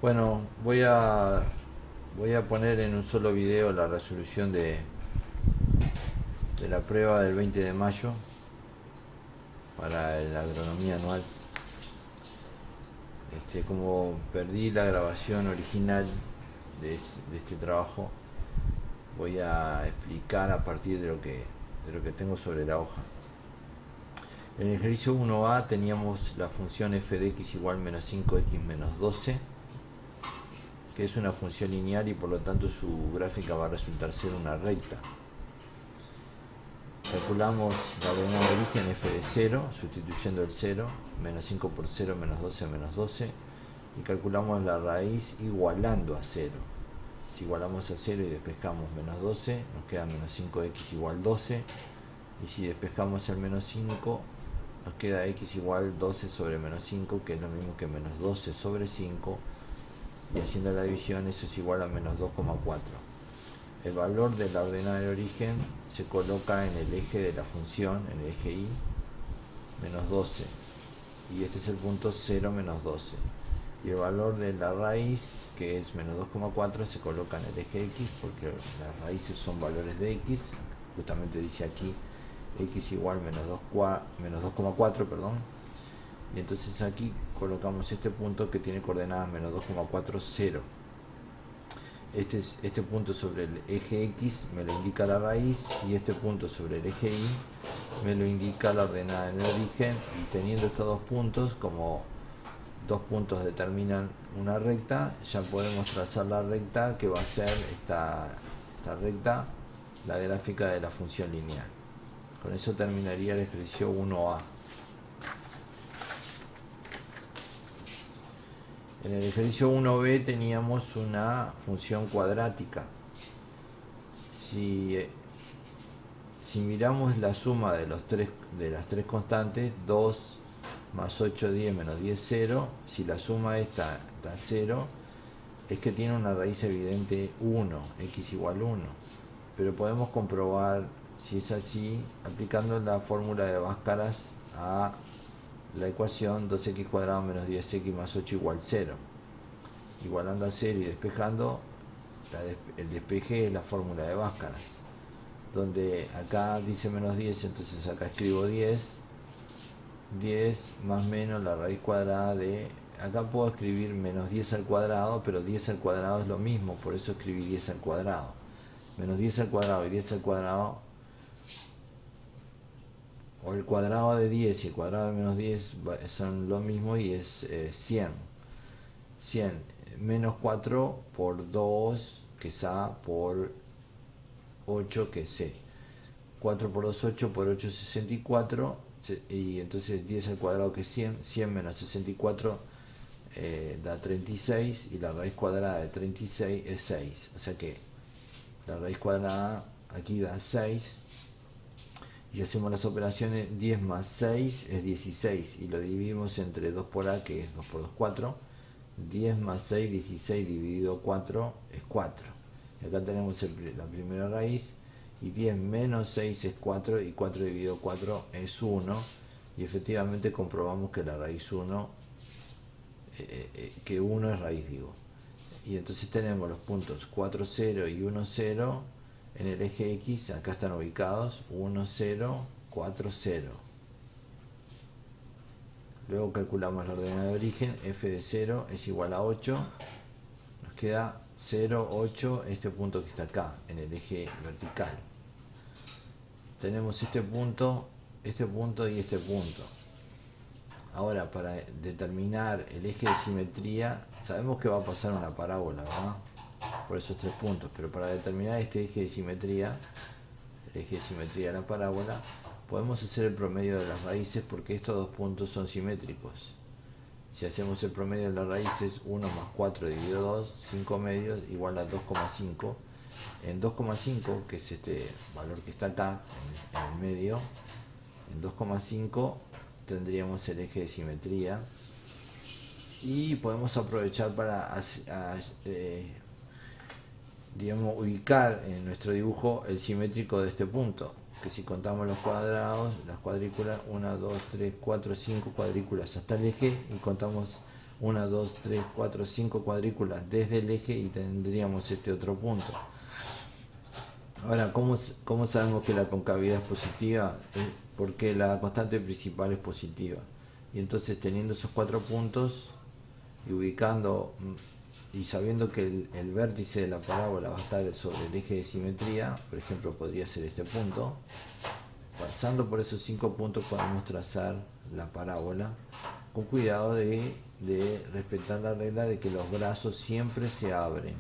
Bueno, voy a poner en un solo video la resolución de la prueba del 20 de mayo para la agronomía anual. Como perdí la grabación original de este trabajo, voy a explicar a partir de lo que tengo sobre la hoja. En el ejercicio 1A teníamos la función f de x igual menos 5x menos 12, que es una función lineal y por lo tanto su gráfica va a resultar ser una recta. Calculamos la ordenada de origen f de 0, sustituyendo el 0, menos 5 por 0, menos 12, y calculamos la raíz igualando a 0. Si igualamos a 0 y despejamos menos 12, nos queda menos 5x igual 12, y si despejamos el menos 5, nos queda x igual 12 sobre menos 5, que es lo mismo que menos 12 sobre 5, y haciendo la división eso es igual a menos 2,4. El valor de la ordenada de origen se coloca en el eje de la función, en el eje y, menos 12, y este es el punto 0 menos 12. Y el valor de la raíz, que es menos 2,4, se coloca en el eje x, porque las raíces son valores de x, justamente dice aquí x igual menos 2,4, perdón. Y entonces aquí colocamos este punto que tiene coordenadas menos 2,4, 0. Este punto sobre el eje x me lo indica la raíz, y este punto sobre el eje y me lo indica la ordenada en el origen. Y teniendo estos dos puntos, como dos puntos determinan una recta, ya podemos trazar la recta que va a ser esta recta, la gráfica de la función lineal. Con eso terminaría el ejercicio 1A. En el ejercicio 1B teníamos una función cuadrática. Si miramos la suma de las tres constantes, 2 más 8, 10 menos 10, 0, si la suma esta da 0, es que tiene una raíz evidente 1, x igual 1. Pero podemos comprobar si es así aplicando la fórmula de Bhaskara a la ecuación 2x cuadrado menos 10x más 8 igual 0. Igualando a 0 y despejando, el despeje es la fórmula de Bhaskara, donde acá dice menos 10, entonces acá escribo 10 más menos la raíz cuadrada de... Acá puedo escribir menos 10 al cuadrado, pero 10 al cuadrado es lo mismo, por eso escribí 10 al cuadrado. Menos 10 al cuadrado y 10 al cuadrado, o el cuadrado de 10 y el cuadrado de menos 10 son lo mismo, y es 100. 100 menos 4 por 2, que es A, por 8, que es C. 4 por 2, 8, por 8, 64, y entonces 10 al cuadrado, que es 100. 100 menos 64 da 36, y la raíz cuadrada de 36 es 6. O sea que la raíz cuadrada aquí da 6. Y hacemos las operaciones, 10 más 6 es 16, y lo dividimos entre 2 por A, que es 2 por 2, 4. 10 más 6, 16 dividido 4 es 4. Y acá tenemos la primera raíz, y 10 menos 6 es 4, y 4 dividido 4 es 1. Y efectivamente comprobamos que la raíz 1, que 1 es raíz, digo. Y entonces tenemos los puntos 4, 0 y 1, 0 en el eje x. Acá están ubicados 1, 0, 4, 0. Luego calculamos la ordenada de origen, f de 0 es igual a 8. Nos queda 0, 8, este punto que está acá, en el eje vertical. Tenemos este punto y este punto. Ahora, para determinar el eje de simetría, sabemos que va a pasar una parábola, ¿verdad? Por esos tres puntos. Pero para determinar este eje de simetría, el eje de simetría de la parábola, podemos hacer el promedio de las raíces, porque estos dos puntos son simétricos. Si hacemos el promedio de las raíces, 1 más 4 dividido 2, 5 medios, igual a 2,5. En 2,5, que es este valor que está acá, en el medio, en 2,5 tendríamos el eje de simetría. Y podemos aprovechar para digamos, ubicar en nuestro dibujo el simétrico de este punto, que si contamos los cuadrados, las cuadrículas, 1, 2, 3, 4, 5 cuadrículas hasta el eje, y contamos 1, 2, 3, 4, 5 cuadrículas desde el eje y tendríamos este otro punto. Ahora, ¿cómo sabemos que la concavidad es positiva? Porque la constante principal es positiva. Y entonces, teniendo esos 4 puntos y ubicando y sabiendo que el vértice de la parábola va a estar sobre el eje de simetría, por ejemplo, podría ser este punto. Pasando por esos 5 puntos podemos trazar la parábola con cuidado de respetar la regla de que los brazos siempre se abren.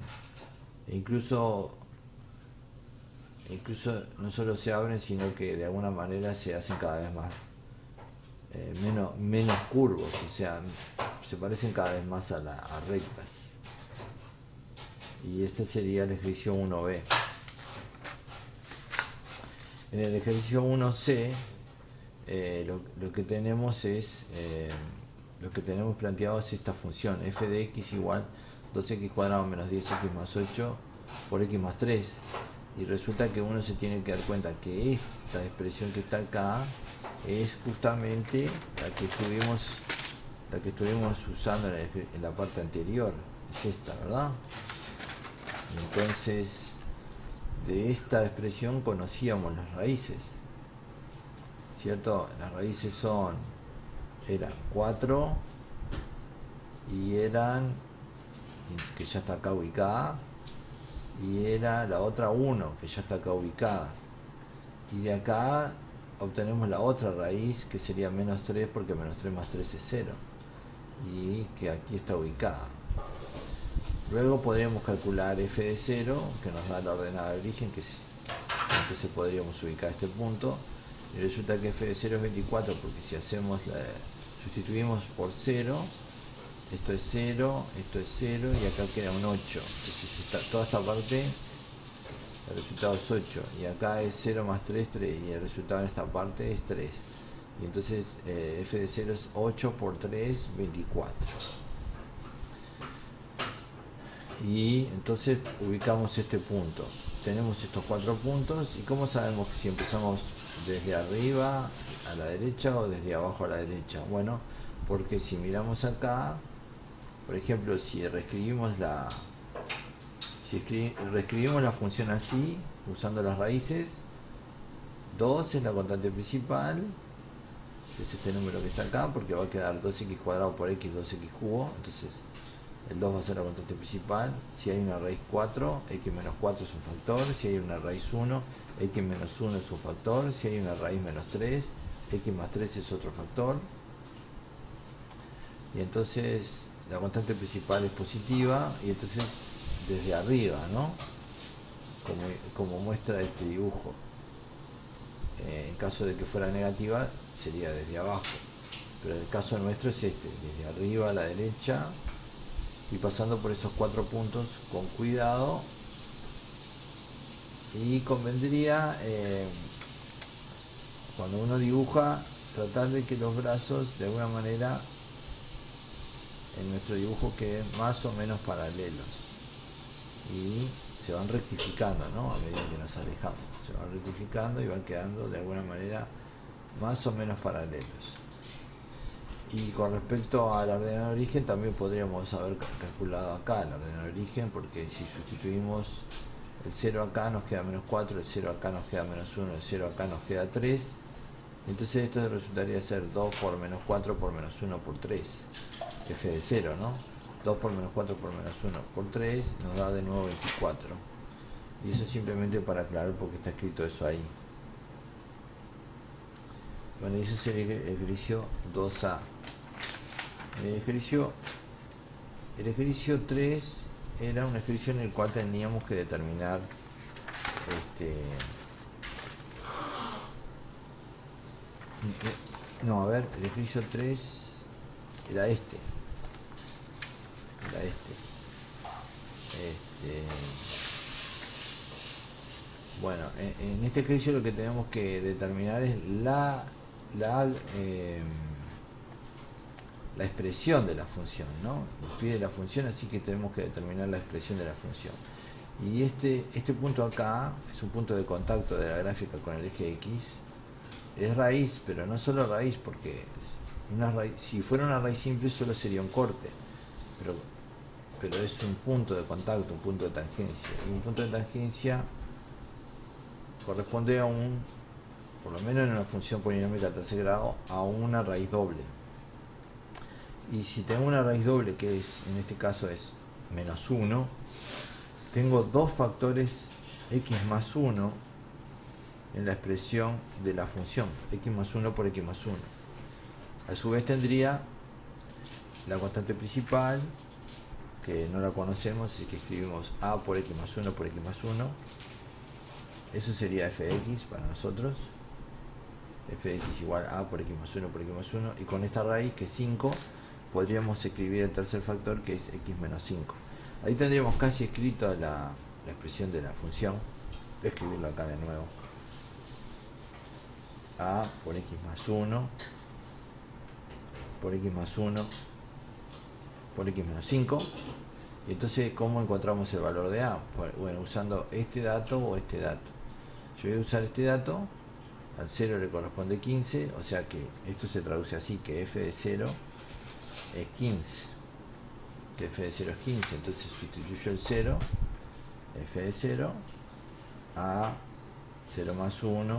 E incluso no solo se abren, sino que de alguna manera se hacen cada vez más menos curvos, o sea, se parecen cada vez más a rectas. Y este sería el ejercicio 1b. En el ejercicio 1c lo que tenemos es lo que tenemos planteado es esta función f de x igual 2x cuadrado menos 10x más 8 por x más 3, y resulta que uno se tiene que dar cuenta que esta expresión que está acá es justamente la que estuvimos usando en la parte anterior, es esta, ¿verdad? Entonces, de esta expresión conocíamos las raíces, ¿cierto? Las raíces eran 4 y eran, que ya está acá ubicada, y era la otra 1, que ya está acá ubicada. Y de acá obtenemos la otra raíz, que sería menos 3, porque menos 3 más 3 es 0, y que aquí está ubicada. Luego podríamos calcular f de 0, que nos da la ordenada de origen, entonces podríamos ubicar este punto, y resulta que f de 0 es 24, porque si sustituimos por 0, esto es 0, esto es 0, y acá queda un 8. Entonces toda esta parte, el resultado es 8, y acá es 0 más 3, 3, y el resultado en esta parte es 3. Y entonces f de 0 es 8 por 3, 24. Y entonces ubicamos este punto. Tenemos estos 4 puntos, y ¿cómo sabemos que si empezamos desde arriba a la derecha o desde abajo a la derecha? Bueno, porque si miramos acá, por ejemplo, si reescribimos la función así, usando las raíces, 2 es la constante principal, que es este número que está acá, porque va a quedar 2x cuadrado por x, 2x cubo, entonces el 2 va a ser la constante principal. Si hay una raíz 4, x menos 4 es un factor. Si hay una raíz 1, x menos 1 es un factor. Si hay una raíz menos 3, x más 3 es otro factor. Y entonces la constante principal es positiva, y entonces desde arriba, ¿no? Como muestra este dibujo. En caso de que fuera negativa, sería desde abajo. Pero el caso nuestro es este, desde arriba a la derecha, y pasando por esos 4 puntos con cuidado. Y convendría, cuando uno dibuja, tratar de que los brazos de alguna manera en nuestro dibujo queden más o menos paralelos, y se van rectificando, ¿no? A medida que nos alejamos, se van rectificando y van quedando de alguna manera más o menos paralelos. Y con respecto a la ordenada de origen, también podríamos haber calculado acá la ordenada de origen, porque si sustituimos el 0 acá nos queda menos 4, el 0 acá nos queda menos 1, el 0 acá nos queda 3. Entonces esto resultaría ser 2 por menos 4 por menos 1 por 3, f de 0, ¿no? 2 por menos 4 por menos 1 por 3 nos da de nuevo 24. Y eso simplemente para aclarar porque está escrito eso ahí. Bueno, y ese sería el ejercicio 2A. El ejercicio 3 era un ejercicio en el cual teníamos que determinar el ejercicio 3 era este. Bueno, en este ejercicio lo que tenemos que determinar es la expresión de la función, ¿no? Nos pide la función, así que tenemos que determinar la expresión de la función. Y este punto acá es un punto de contacto de la gráfica con el eje X. Es raíz, pero no solo raíz, porque si fuera una raíz simple solo sería un corte. pero, pero es un punto de contacto, un punto de tangencia. Y un punto de tangencia corresponde a por lo menos en una función polinómica de tercer grado, a una raíz doble. Y si tengo una raíz doble, que en este caso es menos 1, tengo dos factores x más 1 en la expresión de la función, x más 1 por x más 1. A su vez tendría la constante principal, que no la conocemos, así que escribimos a por x más 1 por x más 1. Eso sería f de x para nosotros. F de x igual a por x más 1 por x más 1. Y con esta raíz, que es 5, podríamos escribir el tercer factor, que es x menos 5. Ahí tendríamos casi escrito la expresión de la función. Voy a escribirlo acá de nuevo. A por x más 1 por x más 1 por x menos 5. Y entonces, ¿cómo encontramos el valor de a? Bueno, usando este dato o este dato. Yo voy a usar este dato. Al 0 le corresponde 15, o sea que esto se traduce así, que f de 0 es 15, que f de 0 es 15. Entonces sustituyo el 0, f de 0, a 0 más 1,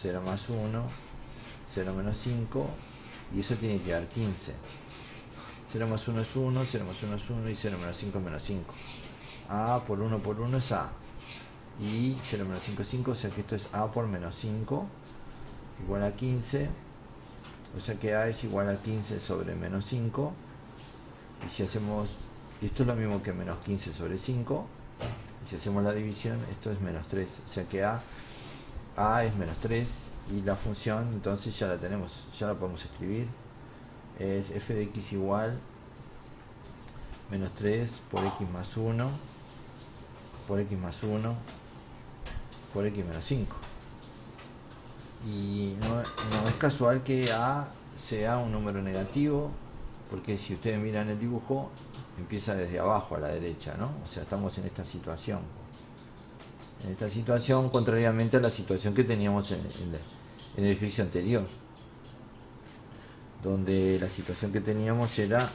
0 más 1, 0 menos 5, y eso tiene que dar 15. 0 más 1 es 1, 0 más 1 es 1, y 0 menos 5 es menos 5. A por 1 es a. Y 0 menos 5 es 5, o sea que esto es a por menos 5, igual a 15. O sea que a es igual a 15 sobre menos 5. Y si hacemos, esto es lo mismo que menos 15 sobre 5. Y si hacemos la división, esto es menos 3. O sea que a es menos 3. Y la función, entonces ya la tenemos, ya la podemos escribir. Es f de x igual menos 3 por x más 1 por x más 1 por x menos 5. Y no es casual que a sea un número negativo, porque si ustedes miran el dibujo, empieza desde abajo a la derecha, ¿no? O sea, estamos en esta situación. En esta situación, contrariamente a la situación que teníamos en el ejercicio anterior, donde la situación que teníamos era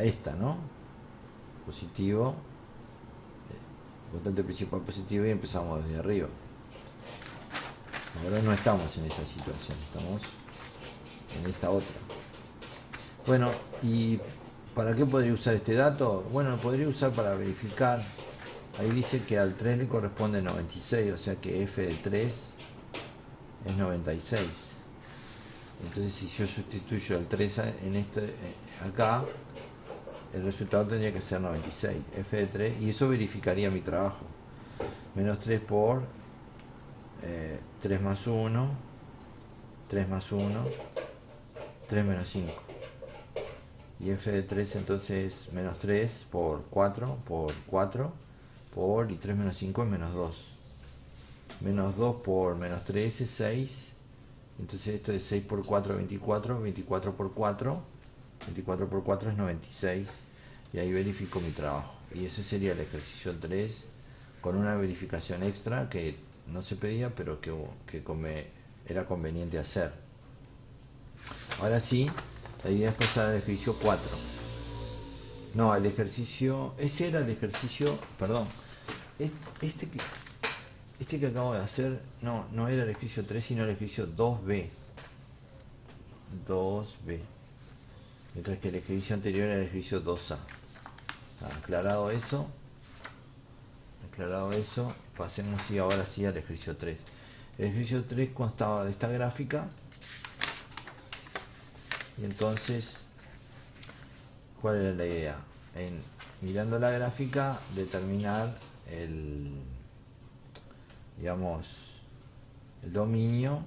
esta, ¿no? Positivo, constante principal positivo, y empezamos desde arriba. Ahora no estamos en esa situación, estamos en esta otra. Bueno, ¿y para qué podría usar este dato? Bueno, lo podría usar para verificar. Ahí dice que al 3 le corresponde 96, o sea que f de 3 es 96. Entonces, si yo sustituyo al 3 en acá, el resultado tendría que ser 96, f de 3, y eso verificaría mi trabajo. Menos 3 por 3 más 1, 3 más 1, 3 menos 5. Y f de 3 entonces menos 3 por 4, y 3 menos 5 es menos 2. Menos 2 por menos 3 es 6. Entonces esto es 6 por 4, 24, 24 por 4, 24 por 4 es 96. Y ahí verifico mi trabajo. Y ese sería el ejercicio 3, con una verificación extra que no se pedía, pero que era conveniente hacer. Ahora sí, la idea es pasar al ejercicio 4. No, el ejercicio... Ese era el ejercicio... Perdón. Este que acabo de hacer no era el ejercicio 3, sino el ejercicio 2b. 2b. Mientras que el ejercicio anterior era el ejercicio 2a. Aclarado eso, pasemos ahora sí al ejercicio 3. El ejercicio 3 constaba de esta gráfica. Y entonces, ¿cuál era la idea? Mirando la gráfica, determinar el dominio,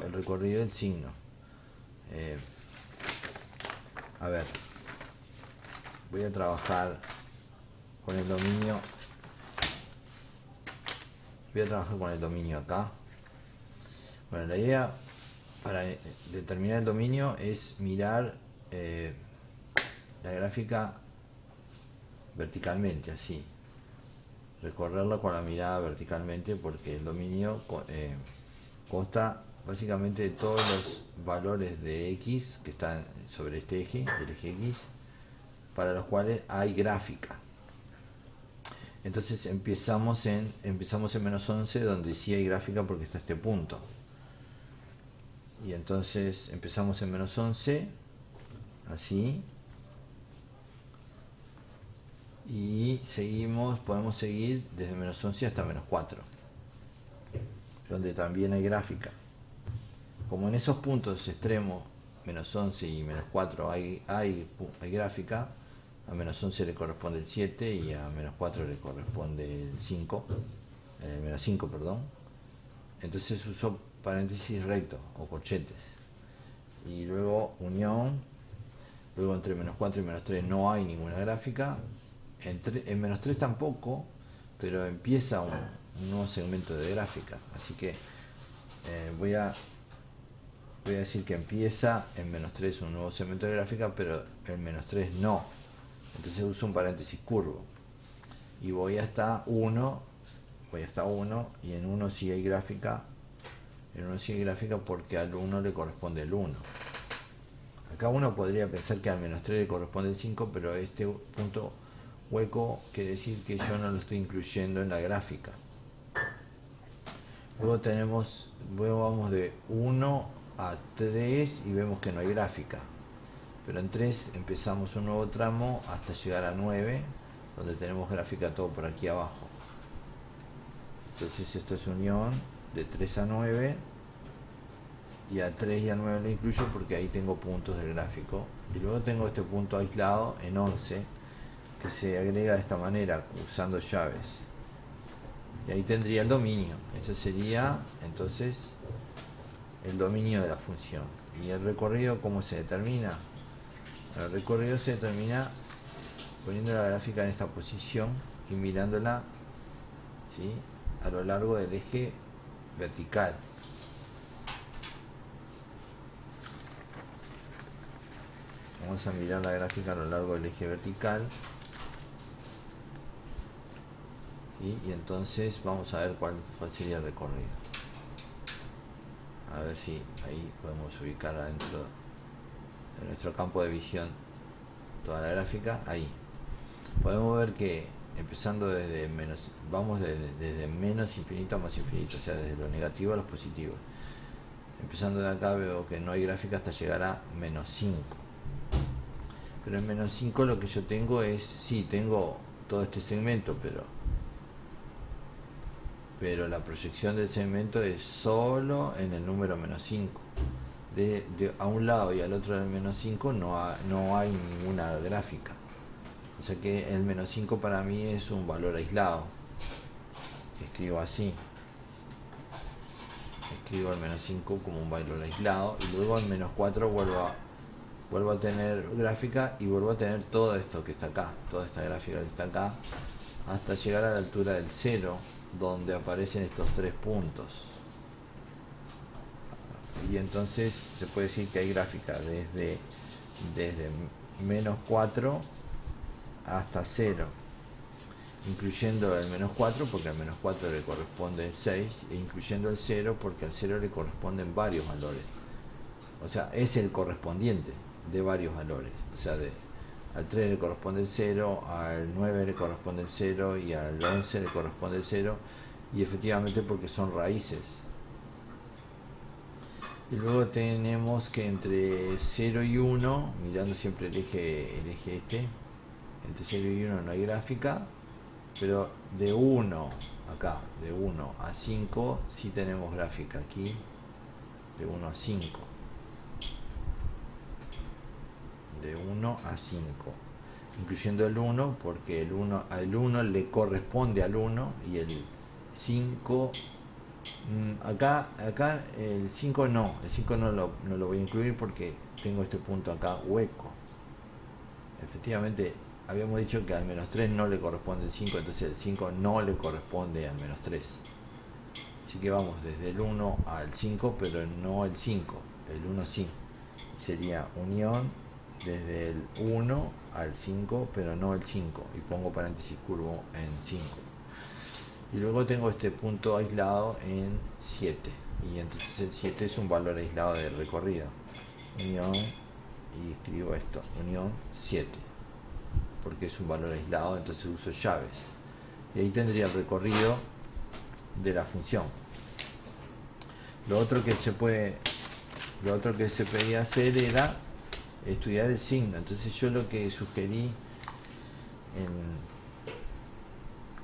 el recorrido del signo. A ver, voy a trabajar con el dominio. Acá. Bueno, la idea para determinar el dominio es mirar la gráfica verticalmente, así. Recorrerla con la mirada verticalmente, porque el dominio consta básicamente todos los valores de x que están sobre este eje, el eje x, para los cuales hay gráfica. Entonces empezamos en menos 11, donde sí hay gráfica porque está este punto. Y entonces empezamos en menos 11, así. Y seguimos, podemos seguir desde menos 11 hasta menos 4, donde también hay gráfica. Como en esos puntos extremos, menos 11 y menos 4, hay gráfica, a menos 11 le corresponde el 7 y a menos 4 le corresponde el 5, menos 5, perdón. Entonces uso paréntesis rectos o corchetes. Y luego unión, luego entre menos 4 y menos 3 no hay ninguna gráfica, en menos 3 tampoco, pero empieza un nuevo segmento de gráfica. Así que voy a decir que empieza en menos 3 un nuevo segmento de gráfica, pero en menos 3 no. Entonces uso un paréntesis curvo. Y voy hasta 1, y en 1 sí hay gráfica. En 1 sí hay gráfica porque al 1 le corresponde el 1. Acá uno podría pensar que al menos 3 le corresponde el 5, pero este punto hueco quiere decir que yo no lo estoy incluyendo en la gráfica. Luego vamos de 1 a 3 y vemos que no hay gráfica. Pero en 3 empezamos un nuevo tramo hasta llegar a 9, donde tenemos gráfica todo por aquí abajo. Entonces esto es unión de 3 a 9, y a 3 y a 9 lo incluyo porque ahí tengo puntos del gráfico. Y luego tengo este punto aislado en 11, que se agrega de esta manera, usando llaves. Y ahí tendría el dominio. Esto sería entonces el dominio de la función. ¿Y el recorrido cómo se determina? El recorrido se determina poniendo la gráfica en esta posición y mirándola, ¿sí?, a lo largo del eje vertical. Vamos a mirar la gráfica a lo largo del eje vertical. ¿Sí? Y entonces vamos a ver cuál sería el recorrido. A ver si ahí podemos ubicar adentro de nuestro campo de visión toda la gráfica. Ahí podemos ver que empezando desde menos, vamos desde menos infinito a más infinito, o sea, desde lo negativo a los positivos. Empezando de acá veo que no hay gráfica hasta llegar a menos 5. Pero en menos 5 lo que yo tengo es, sí, tengo todo este segmento, pero la proyección del segmento es solo en el número menos 5. A un lado y al otro del menos 5 no hay ninguna gráfica. O sea que el menos 5 para mí es un valor aislado. Escribo así. Escribo el menos 5 como un valor aislado, y luego en menos 4 vuelvo a tener gráfica y vuelvo a tener todo esto que está acá, toda esta gráfica que está acá, hasta llegar a la altura del 0, donde aparecen estos 3 puntos. Y entonces se puede decir que hay gráfica desde menos 4 hasta 0, incluyendo el menos 4 porque al menos 4 le corresponde el 6, e incluyendo el 0 porque al 0 le corresponden varios valores. O sea, es el correspondiente de varios valores. O sea, al 3 le corresponde el 0, al 9 le corresponde el 0 y al 11 le corresponde el 0, y efectivamente porque son raíces. Y luego tenemos que entre 0 y 1, mirando siempre el eje este, entre 0 y 1 no hay gráfica, pero de 1 acá, de 1 a 5 sí tenemos gráfica aquí, de 1 a 5. De 1 a 5, incluyendo el 1, porque al 1 le corresponde al 1, y el 5, acá el 5 no, el 5 no lo voy a incluir porque tengo este punto acá hueco. Efectivamente, habíamos dicho que al menos 3 no le corresponde el 5, entonces el 5 no le corresponde al menos 3. Así que vamos desde el 1 al 5, pero no el 5, el 1 sí. Sería unión desde el 1 al 5, pero no el 5, y pongo paréntesis curvo en 5. Y luego tengo este punto aislado en 7. y entonces el 7 es un valor aislado del recorrido. Unión, y escribo esto, unión 7, porque es un valor aislado, entonces uso llaves. Y ahí tendría el recorrido de la función. Lo otro que se podía hacer era estudiar el signo. Entonces yo lo que sugerí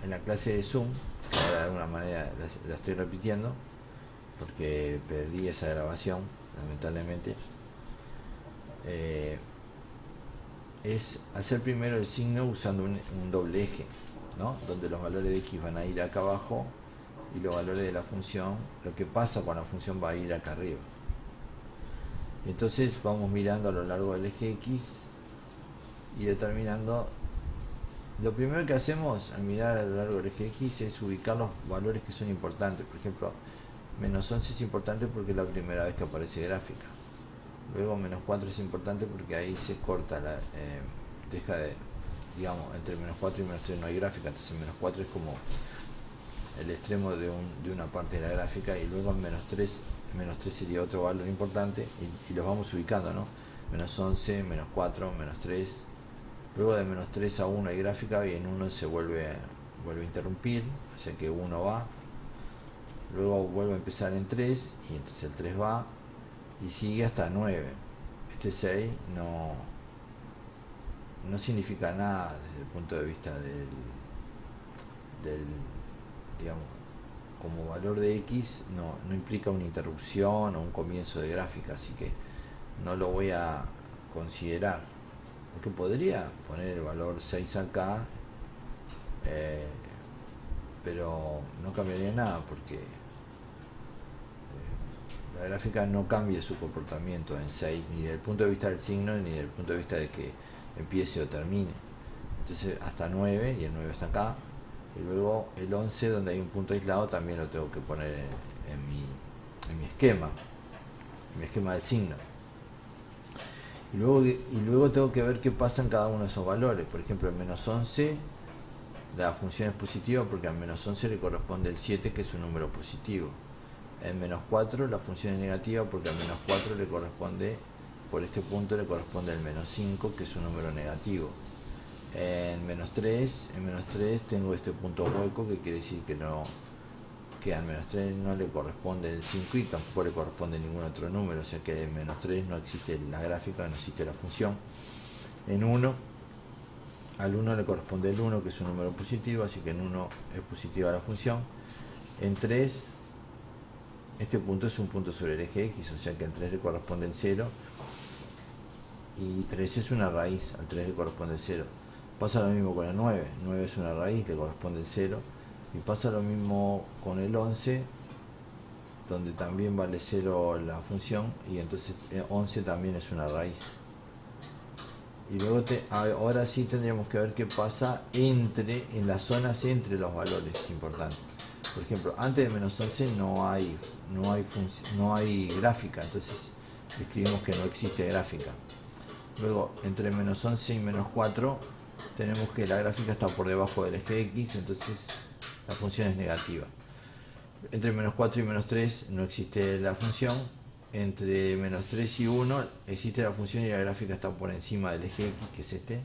en la clase de Zoom, que ahora de alguna manera la estoy repitiendo porque perdí esa grabación lamentablemente, es hacer primero el signo usando un doble eje, ¿no? Donde los valores de x van a ir acá abajo y los valores de la función, lo que pasa con la función va a ir acá arriba. Entonces vamos mirando a lo largo del eje x y determinando. Lo primero que hacemos al mirar a lo largo del eje x es ubicar los valores que son importantes. Por ejemplo, menos 11 es importante porque es la primera vez que aparece gráfica. Luego menos 4 es importante porque ahí se corta, deja de, digamos, entre menos 4 y menos 3 no hay gráfica, entonces menos 4 es como el extremo de una parte de la gráfica, y luego menos 3 sería otro valor importante, y los vamos ubicando, ¿no? Menos 11, menos 4, menos 3. Luego de menos 3 a 1 hay gráfica y en 1 se vuelve a interrumpir, o sea que 1 va. Luego vuelve a empezar en 3 y entonces el 3 va y sigue hasta 9. Este 6 no significa nada desde el punto de vista del digamos, como valor de x no implica una interrupción o un comienzo de gráfica, así que no lo voy a considerar. Porque podría poner el valor 6 acá, pero no cambiaría nada porque la gráfica no cambia su comportamiento en 6, ni desde el punto de vista del signo, ni desde el punto de vista de que empiece o termine. Entonces hasta 9, y el 9 está acá, y luego el 11, donde hay un punto aislado, también lo tengo que poner en mi esquema del signo. Y luego tengo que ver qué pasa en cada uno de esos valores. Por ejemplo, el menos 11, la función es positiva porque al menos 11 le corresponde el 7, que es un número positivo. En menos 4 la función es negativa porque al menos 4 le corresponde, por este punto le corresponde el menos 5, que es un número negativo. En menos 3 tengo este punto hueco, que quiere decir que al menos 3 no le corresponde el 5 y tampoco le corresponde ningún otro número, o sea que en menos 3 no existe la gráfica, no existe la función. En 1, al 1 le corresponde el 1, que es un número positivo, así que en 1 es positiva la función. En 3, este punto es un punto sobre el eje x, o sea que al 3 le corresponde el 0, y 3 es una raíz, al 3 le corresponde el 0. Pasa lo mismo con el 9, 9 es una raíz, le corresponde el 0, y pasa lo mismo con el 11, donde también vale 0 la función, y entonces 11 también es una raíz. Y luego ahora sí tendríamos que ver qué pasa en las zonas entre los valores importantes. Por ejemplo, antes de menos 11 no hay gráfica, entonces escribimos que no existe gráfica. Luego, entre menos 11 y menos 4, tenemos que la gráfica está por debajo del eje x, entonces la función es negativa. Entre menos 4 y menos 3 no existe la función. Entre menos 3 y 1 existe la función y la gráfica está por encima del eje x, que es este.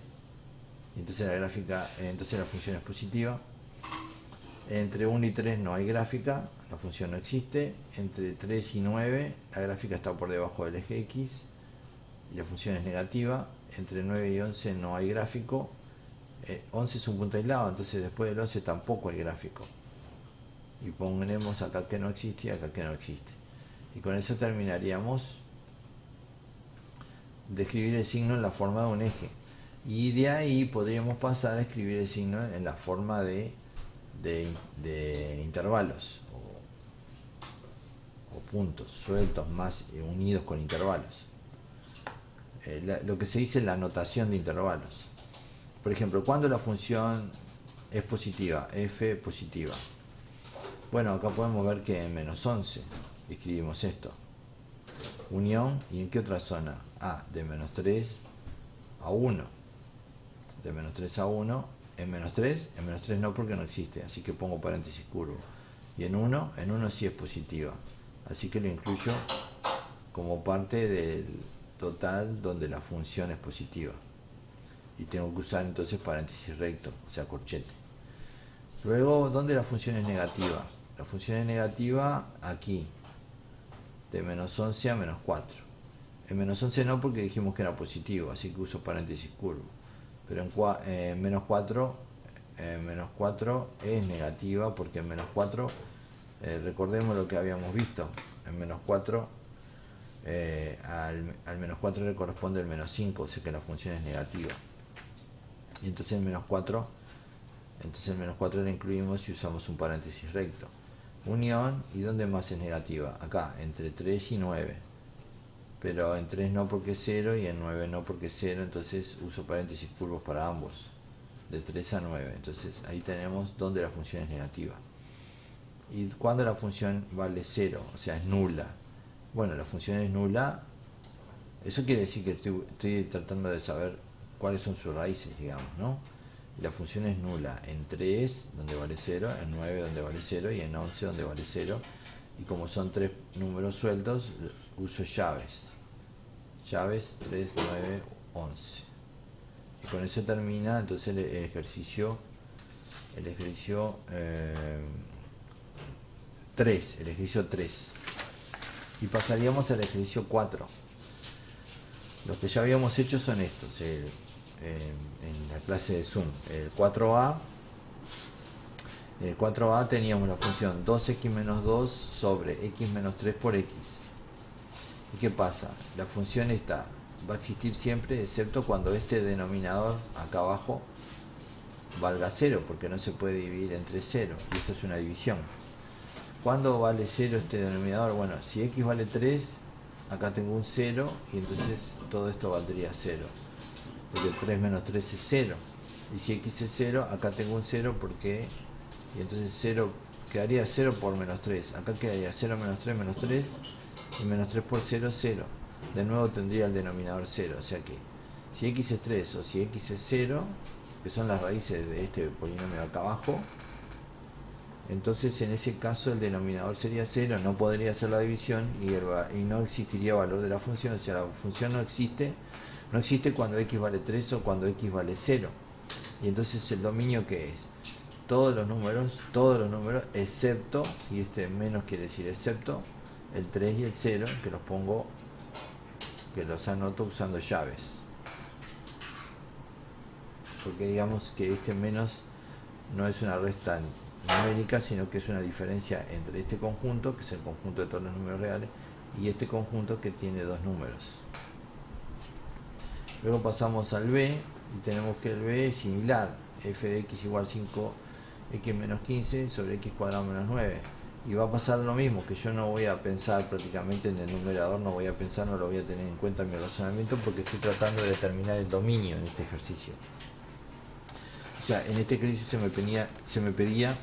Entonces la función es positiva. Entre 1 y 3 no hay gráfica, la función no existe. Entre 3 y 9 la gráfica está por debajo del eje x y la función es negativa. Entre 9 y 11 no hay gráfico. 11 es un punto aislado, entonces después del 11 tampoco hay gráfico. Y pondremos acá que no existe y acá que no existe. Y con eso terminaríamos de escribir el signo en la forma de un eje. Y de ahí podríamos pasar a escribir el signo en la forma de intervalos o puntos sueltos más unidos con intervalos. Lo que se dice es la notación de intervalos. Por ejemplo, cuando la función es positiva, f positiva. Bueno, acá podemos ver que en menos 11 escribimos esto. Unión, ¿y en qué otra zona? De menos 3 a 1. De menos 3 a 1. En menos 3 no, porque no existe, así que pongo paréntesis curvo. Y en 1 sí es positiva. así que lo incluyo como parte del total donde la función es positiva. Y tengo que usar entonces paréntesis recto, o sea, corchete. Luego, ¿dónde la función es negativa? La función es negativa aquí, de menos 11 a menos 4. En menos 11 no, porque dijimos que era positivo, así que uso paréntesis curvo. Pero en menos 4 es negativa, porque en menos 4, recordemos lo que habíamos visto, en menos 4, al menos 4 le corresponde el menos 5, o sea que la función es negativa. Y entonces el menos 4 la incluimos y usamos un paréntesis recto. Unión, ¿y dónde más es negativa? Acá, entre 3 y 9. Pero en 3 no porque es 0 y en 9 no porque es 0, entonces uso paréntesis curvos para ambos, de 3 a 9. Entonces ahí tenemos donde la función es negativa. ¿Y cuando la función vale 0? O sea, es nula. Bueno, la función es nula. Eso quiere decir que estoy tratando de saber cuáles son sus raíces, digamos, ¿no? Y la función es nula en 3, donde vale 0, en 9, donde vale 0, y en 11, donde vale 0. Y como son 3 números sueltos, uso llaves. Llaves 3, 9, 11. Y con eso termina entonces el ejercicio 3. Y pasaríamos al ejercicio 4. Los que ya habíamos hecho son estos, en la clase de Zoom. El 4a. En el 4a teníamos la función 2x menos 2 sobre x menos 3 por x. ¿Y qué pasa? La función esta va a existir siempre, excepto cuando este denominador acá abajo valga 0, porque no se puede dividir entre 0, y esto es una división. ¿Cuándo vale 0 este denominador? Bueno, si x vale 3, acá tengo un 0, y entonces todo esto valdría 0, porque 3 menos 3 es 0. Y si x es 0, acá tengo un 0 porque... Y entonces 0 quedaría 0 por menos 3. Acá quedaría 0 menos 3 menos 3. Y menos 3 por 0, 0. De nuevo tendría el denominador 0. O sea que si x es 3 o si x es 0, que son las raíces de este polinomio acá abajo, entonces en ese caso el denominador sería 0, no podría hacer la división y no existiría valor de la función. O sea, la función no existe cuando x vale 3 o cuando x vale 0. Y entonces el dominio, ¿qué es? Todos los números, excepto, y este menos quiere decir excepto, el 3 y el 0, que los anoto usando llaves. Porque digamos que este menos no es una resta numérica, sino que es una diferencia entre este conjunto, que es el conjunto de todos los números reales, y este conjunto que tiene dos números. Luego pasamos al b, y tenemos que el b es similar, f de x igual 5x menos 15 sobre x cuadrado menos 9. Y va a pasar lo mismo, que yo no voy a pensar prácticamente en el numerador, no lo voy a tener en cuenta en mi razonamiento, porque estoy tratando de determinar el dominio en este ejercicio. O sea, en este ejercicio se me pedía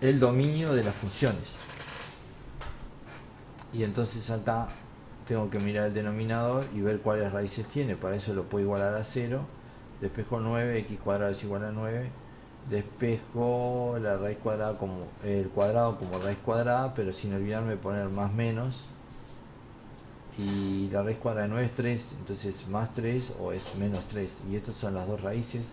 el dominio de las funciones. Y entonces acá tengo que mirar el denominador y ver cuáles raíces tiene. Para eso lo puedo igualar a 0. Despejo 9, x cuadrado es igual a 9. Despejo la raíz cuadrada como el cuadrado como raíz cuadrada, pero sin olvidarme de poner más menos. Y la raíz cuadrada de 9 es 3, entonces más 3 o es menos 3. Y estas son las dos raíces.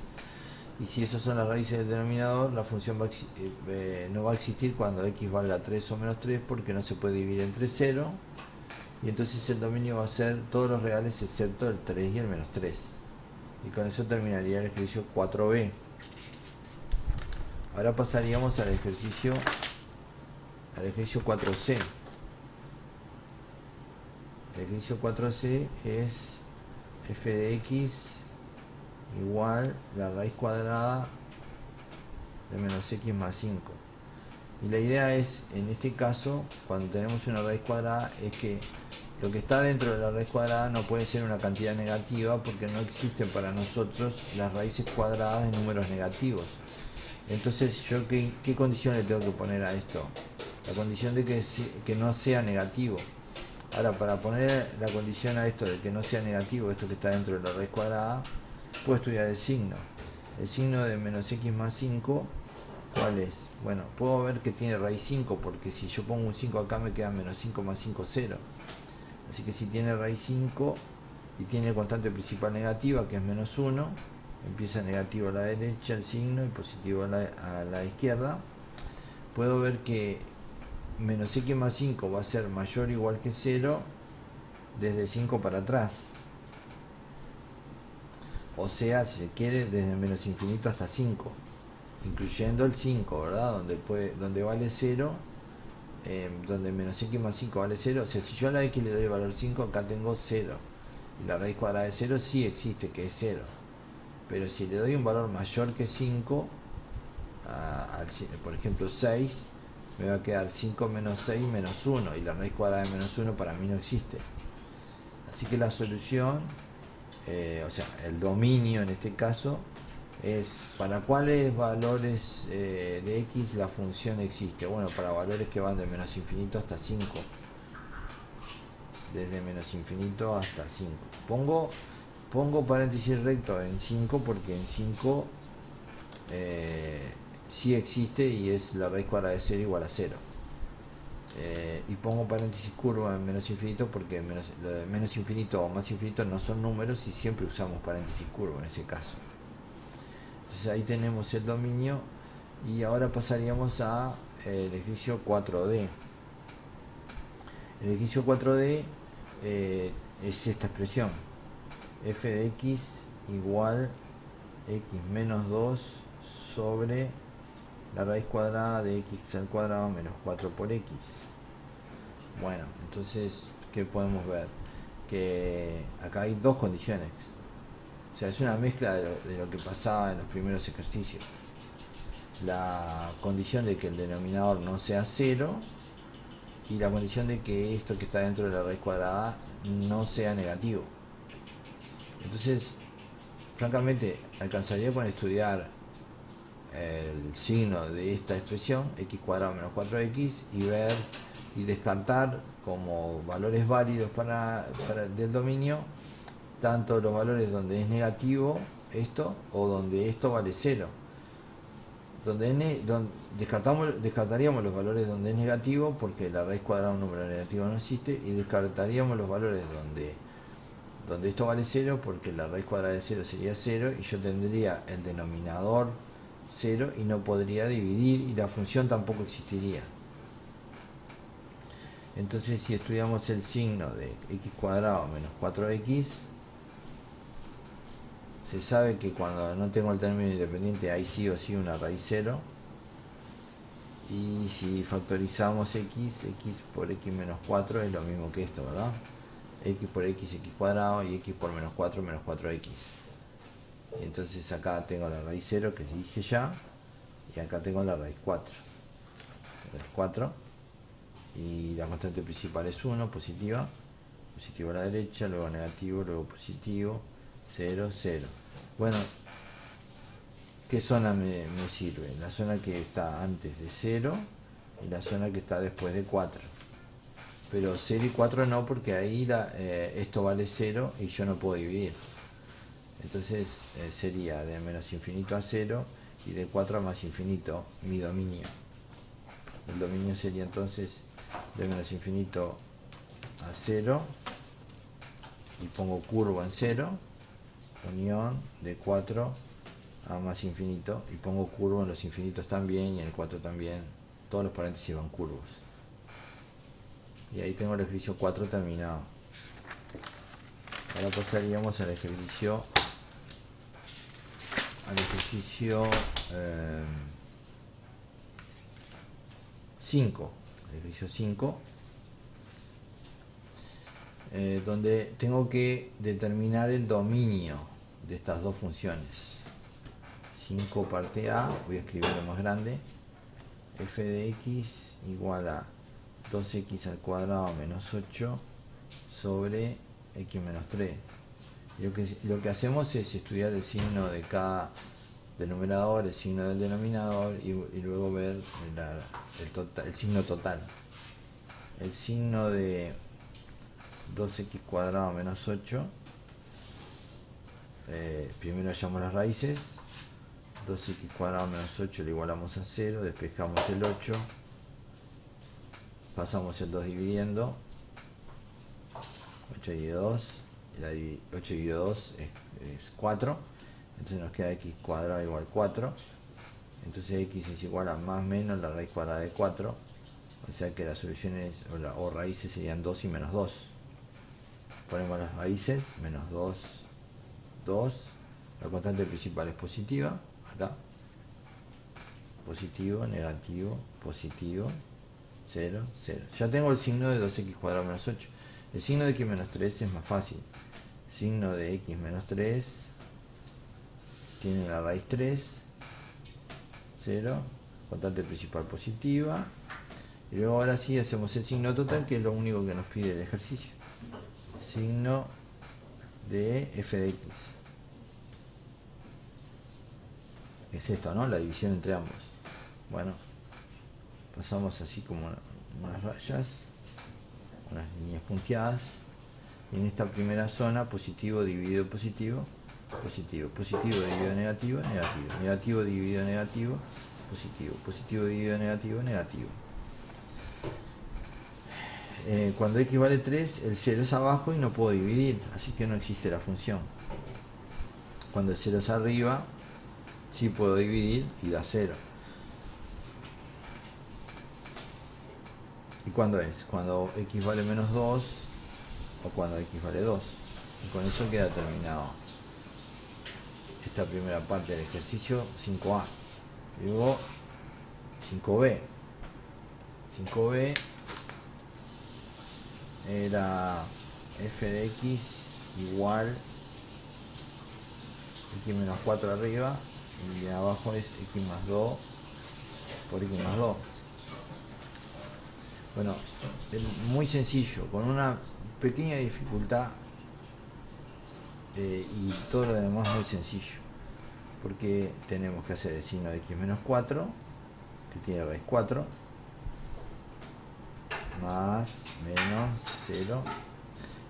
Y si esas son las raíces del denominador, la función no va a existir cuando x valga 3 o menos 3, porque no se puede dividir entre 0. Y entonces el dominio va a ser todos los reales excepto el 3 y el menos 3. Y con eso terminaría el ejercicio 4b. Ahora pasaríamos al ejercicio 4c. El ejercicio 4c es f de x igual la raíz cuadrada de menos x más 5. Y la idea es, en este caso, cuando tenemos una raíz cuadrada, es que lo que está dentro de la raíz cuadrada no puede ser una cantidad negativa, porque no existen para nosotros las raíces cuadradas de números negativos. Entonces, ¿yo qué condición le tengo que poner a esto? La condición de que no sea negativo. Ahora, para poner la condición a esto de que no sea negativo, esto que está dentro de la raíz cuadrada, puedo estudiar el signo. El signo de menos x más 5 ¿Cuál es? Bueno, puedo ver que tiene raíz 5, porque si yo pongo un 5 acá me queda menos 5 más 5, 0. Así que si tiene raíz 5 y tiene constante principal negativa, que es menos 1, empieza negativo a la derecha el signo y positivo a la izquierda, puedo ver que menos x más 5 va a ser mayor o igual que 0 desde 5 para atrás. O sea, si se quiere, desde menos infinito hasta 5, incluyendo el 5, ¿verdad? Donde vale 0, donde menos x más 5 vale 0. O sea, si yo a la x le doy valor 5, acá tengo 0. Y la raíz cuadrada de 0 sí existe, que es 0. Pero si le doy un valor mayor que 5, por ejemplo 6, me va a quedar 5 menos 6 menos 1. Y la raíz cuadrada de menos 1 para mí no existe. Así que la solución, o sea, el dominio en este caso, es para cuáles valores de x la función existe. Bueno, para valores que van de menos infinito hasta 5. Desde menos infinito hasta 5. Pongo paréntesis recto en 5 porque en 5 sí existe y es la raíz cuadrada de 0 igual a 0. Y pongo paréntesis curva en menos infinito porque menos infinito o más infinito no son números y siempre usamos paréntesis curva en ese caso. Entonces ahí tenemos el dominio y ahora pasaríamos a el ejercicio 4D. El ejercicio 4D es esta expresión: f de x igual x menos 2 sobre la raíz cuadrada de x al cuadrado menos 4 por x. Bueno, entonces, ¿qué podemos ver? Que acá hay dos condiciones. O sea, es una mezcla de lo que pasaba en los primeros ejercicios. La condición de que el denominador no sea 0 y la condición de que esto que está dentro de la raíz cuadrada no sea negativo. Entonces, francamente, alcanzaría con estudiar el signo de esta expresión, x cuadrado menos 4x, y ver y descartar como valores válidos del dominio tanto los valores donde es negativo esto o donde esto vale 0. Descartaríamos los valores donde es negativo porque la raíz cuadrada de un número negativo no existe, y descartaríamos los valores donde esto vale 0 porque la raíz cuadrada de 0 sería 0 y yo tendría el denominador 0 y no podría dividir y la función tampoco existiría. Entonces, si estudiamos el signo de x cuadrado menos 4x, se sabe que cuando no tengo el término independiente hay sí o sí una raíz 0. Y si factorizamos x por x menos 4 es lo mismo que esto, ¿verdad? X por x cuadrado, y x por menos 4, menos 4x. Y entonces acá tengo la raíz 0 que dije ya, y acá tengo la raíz 4. Raíz 4, y la constante principal es 1, positiva. Positivo a la derecha, luego negativo, luego positivo, 0, 0. Bueno, ¿qué zona me sirve? La zona que está antes de 0 y la zona que está después de 4. Pero 0 y 4 no, porque ahí esto vale 0 y yo no puedo dividir. Entonces sería de menos infinito a 0 y de 4 a más infinito mi dominio. El dominio sería entonces de menos infinito a 0 y pongo curva en 0, unión de 4 a más infinito, y pongo curva en los infinitos también y en el 4 también. Todos los paréntesis van curvos. Y ahí tengo el ejercicio 4 terminado. Ahora pasaríamos al ejercicio 5. El ejercicio 5, donde tengo que determinar el dominio de estas dos funciones. 5 parte A, voy a escribirlo más grande: f de x igual a 2x al cuadrado menos 8 sobre x menos 3. Lo que hacemos es estudiar el signo de cada denominador, el signo del denominador, y luego ver el signo total. El signo de 2x cuadrado menos 8, primero hallamos las raíces. 2x cuadrado menos 8 lo igualamos a 0, despejamos el 8, pasamos el 2 dividiendo, 8 dividido 2, 8 dividido 2 es 4, entonces nos queda x cuadrado igual 4, entonces x es igual a más o menos la raíz cuadrada de 4, o sea que las soluciones o raíces serían 2 y menos 2. Ponemos las raíces, menos 2, 2, la constante principal es positiva, acá, positivo, negativo, positivo, 0, 0. Ya tengo el signo de 2x cuadrado menos 8. El signo de x menos 3 es más fácil. Signo de x menos 3 tiene la raíz 3, 0, constante principal positiva. Y luego ahora sí hacemos el signo total, que es lo único que nos pide el ejercicio. Signo de f de x. Es esto, ¿no? La división entre ambos. Bueno, pasamos así como unas rayas, unas líneas punteadas. Y en esta primera zona, positivo dividido positivo, positivo, positivo dividido negativo, negativo, negativo dividido negativo, positivo, positivo dividido negativo, negativo. Cuando x vale 3, el 0 es abajo y no puedo dividir, así que no existe la función. Cuando el 0 es arriba, sí puedo dividir y da 0. ¿Y cuándo es? Cuando x vale menos 2 o cuando x vale 2. Y con eso queda terminado esta primera parte del ejercicio 5a. Luego 5b. 5b era f de x igual x menos 4 arriba y de abajo es x más 2 por x más 2. Bueno, es muy sencillo, con una pequeña dificultad y todo lo demás muy sencillo, porque tenemos que hacer el signo de x menos 4 que tiene raíz 4 más menos 0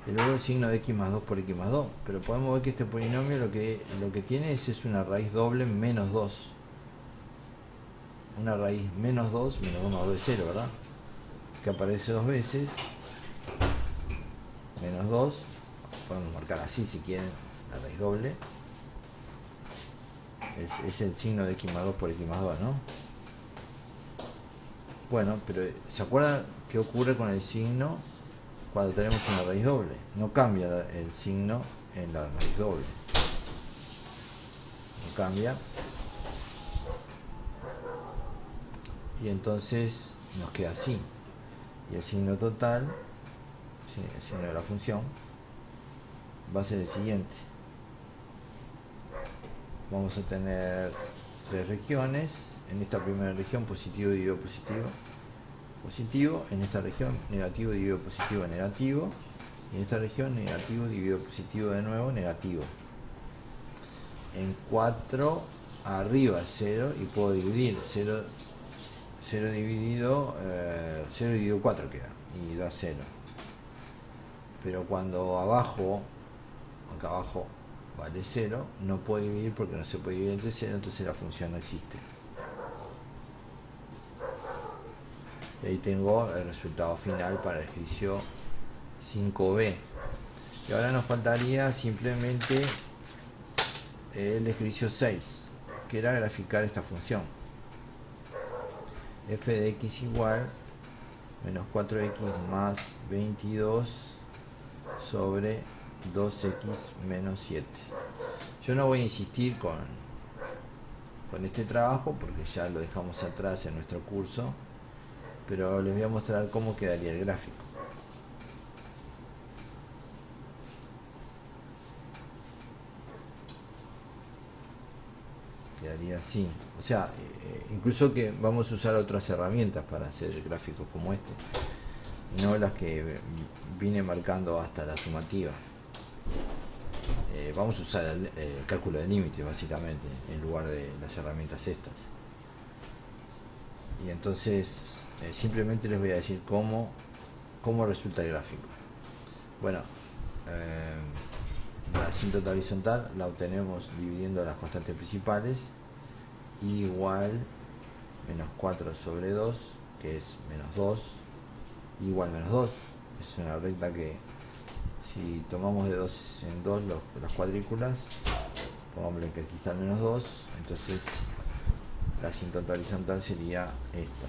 y luego el signo de x más 2 por x más 2, pero podemos ver que este polinomio lo que tiene es una raíz doble menos 2, una raíz menos 2 más 2 es 0, ¿verdad? Que aparece dos veces, menos 2, podemos marcar así si quieren, la raíz doble, es el signo de x más 2 por x más 2, ¿no? Bueno, pero ¿se acuerdan qué ocurre con el signo cuando tenemos una raíz doble? No cambia el signo en la raíz doble. No cambia. Y entonces nos queda así. Y el signo total, el signo de la función, va a ser el siguiente. Vamos a tener tres regiones. En esta primera región, positivo dividido positivo, positivo. En esta región, negativo dividido positivo, negativo. Y en esta región, negativo dividido positivo de nuevo, negativo. En 4 arriba 0 y puedo dividir 0 dividido 4 queda y da 0. Pero cuando abajo, acá abajo vale 0, no puedo dividir porque no se puede dividir entre 0, entonces la función no existe. Y ahí tengo el resultado final para el ejercicio 5b. Y ahora nos faltaría simplemente el ejercicio 6, que era graficar esta función. F de x igual menos 4x más 22 sobre 2x menos 7. Yo no voy a insistir con este trabajo porque ya lo dejamos atrás en nuestro curso, pero les voy a mostrar cómo quedaría el gráfico. Quedaría así. O sea, incluso que vamos a usar otras herramientas para hacer gráficos como este, no las que vine marcando hasta la sumativa. Vamos a usar el cálculo de límites básicamente en lugar de las herramientas estas. Y entonces simplemente les voy a decir cómo resulta el gráfico. Bueno, la asíntota horizontal la obtenemos dividiendo las constantes principales. igual menos 4 sobre 2, que es menos 2, igual menos 2. Es una recta que, si tomamos de 2 en 2 las cuadrículas, pongámosle que aquí está el menos 2, entonces la asíntota horizontal sería esta.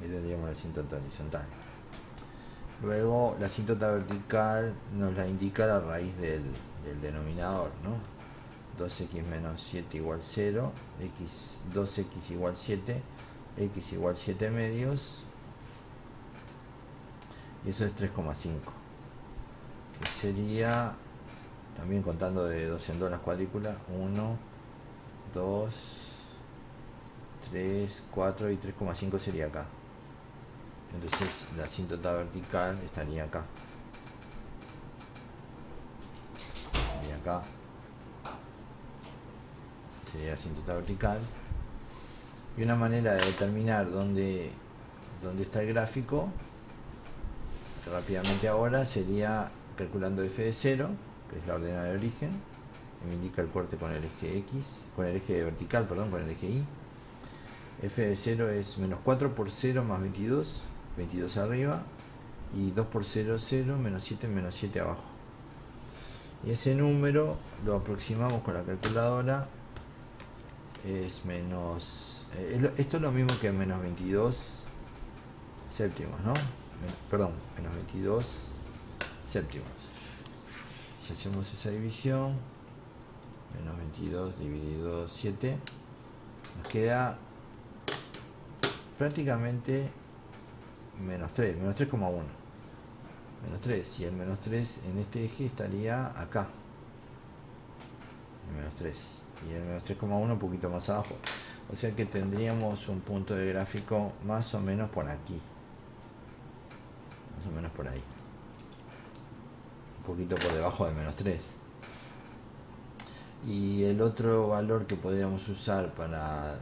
Ahí tendríamos la asíntota horizontal. Luego la asíntota vertical nos la indica la raíz del denominador, ¿no? 2x menos 7 igual 0, 2x igual 7, x igual 7 medios, y eso es 3,5, que sería, también contando de 2 en 2 las cuadrículas, 1, 2, 3, 4 y 3,5 sería acá. Entonces la asíntota vertical estaría acá. Y acá sería la asíntota vertical. Y una manera de determinar dónde está el gráfico rápidamente ahora sería calculando f de 0, que es la ordenada de origen, que me indica el corte con el eje x, con el eje vertical, perdón, con el eje y. F de 0 es menos 4 por 0 más 22, 22 arriba, y 2 por 0, 0, menos 7 abajo. Y ese número lo aproximamos con la calculadora, es menos... esto es lo mismo que menos 22 séptimos, ¿no? Perdón, menos 22 séptimos. Si hacemos esa división, menos 22 dividido 7, nos queda prácticamente menos 3, menos 3,1. Menos 3, y el menos 3 en este eje estaría acá. El menos 3. Y el menos 3,1 un poquito más abajo. O sea que tendríamos un punto de gráfico más o menos por aquí. Más o menos por ahí. Un poquito por debajo de menos 3. Y el otro valor que podríamos usar para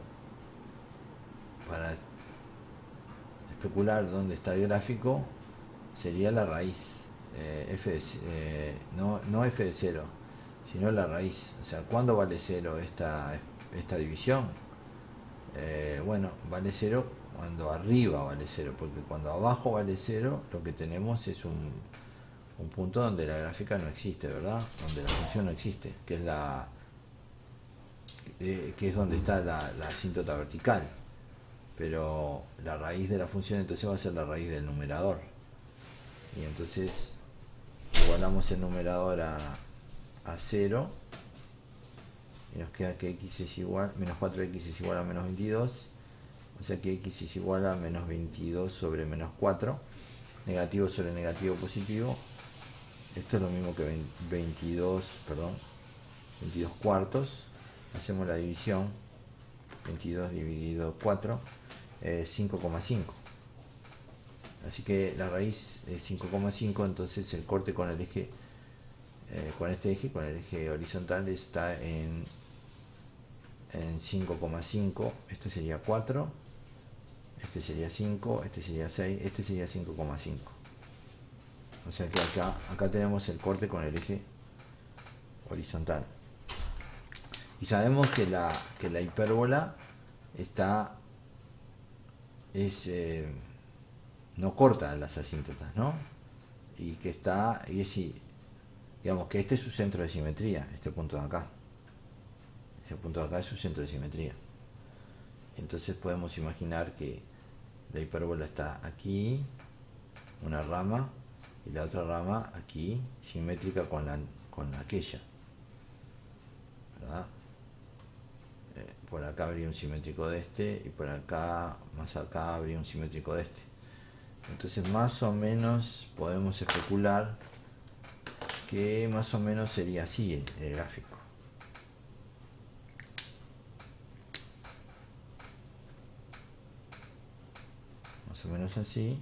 especular dónde está el gráfico sería la raíz. No f de 0, sino la raíz. O sea, ¿cuándo vale 0 esta división? Bueno, vale 0 cuando arriba vale 0, porque cuando abajo vale 0, lo que tenemos es un punto donde la gráfica no existe, ¿verdad? Donde la función no existe, que es donde está la asíntota vertical. Pero la raíz de la función entonces va a ser la raíz del numerador. Y entonces igualamos el numerador a 0, y nos queda que x es igual, menos 4x es igual a menos 22, o sea que x es igual a menos 22 sobre menos 4, negativo sobre negativo positivo. Esto es lo mismo que 22 cuartos. Hacemos la división, 22 dividido 4, 5,5. Así que la raíz es 5,5, entonces el corte con el eje, con este eje, con el eje horizontal, está en 5,5. Este sería 4, este sería 5, este sería 6, este sería 5,5. O sea que acá tenemos el corte con el eje horizontal. Y sabemos que la hipérbola no corta las asíntotas, ¿no? Y que digamos que este es su centro de simetría, este punto de acá. Este punto de acá es su centro de simetría. Entonces podemos imaginar que la hipérbola está aquí, una rama, y la otra rama aquí, simétrica con aquella, ¿verdad? Por acá habría un simétrico de este, y por acá, más acá, habría un simétrico de este. Entonces más o menos podemos especular que más o menos sería así el gráfico. Más o menos así.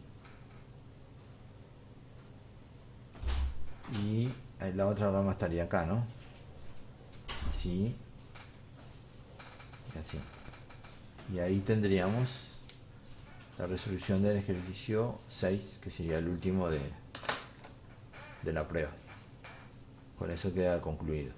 Y la otra rama estaría acá, ¿no? Así. Y así. Y ahí tendríamos la resolución del ejercicio 6, que sería el último de la prueba. Con eso queda concluido.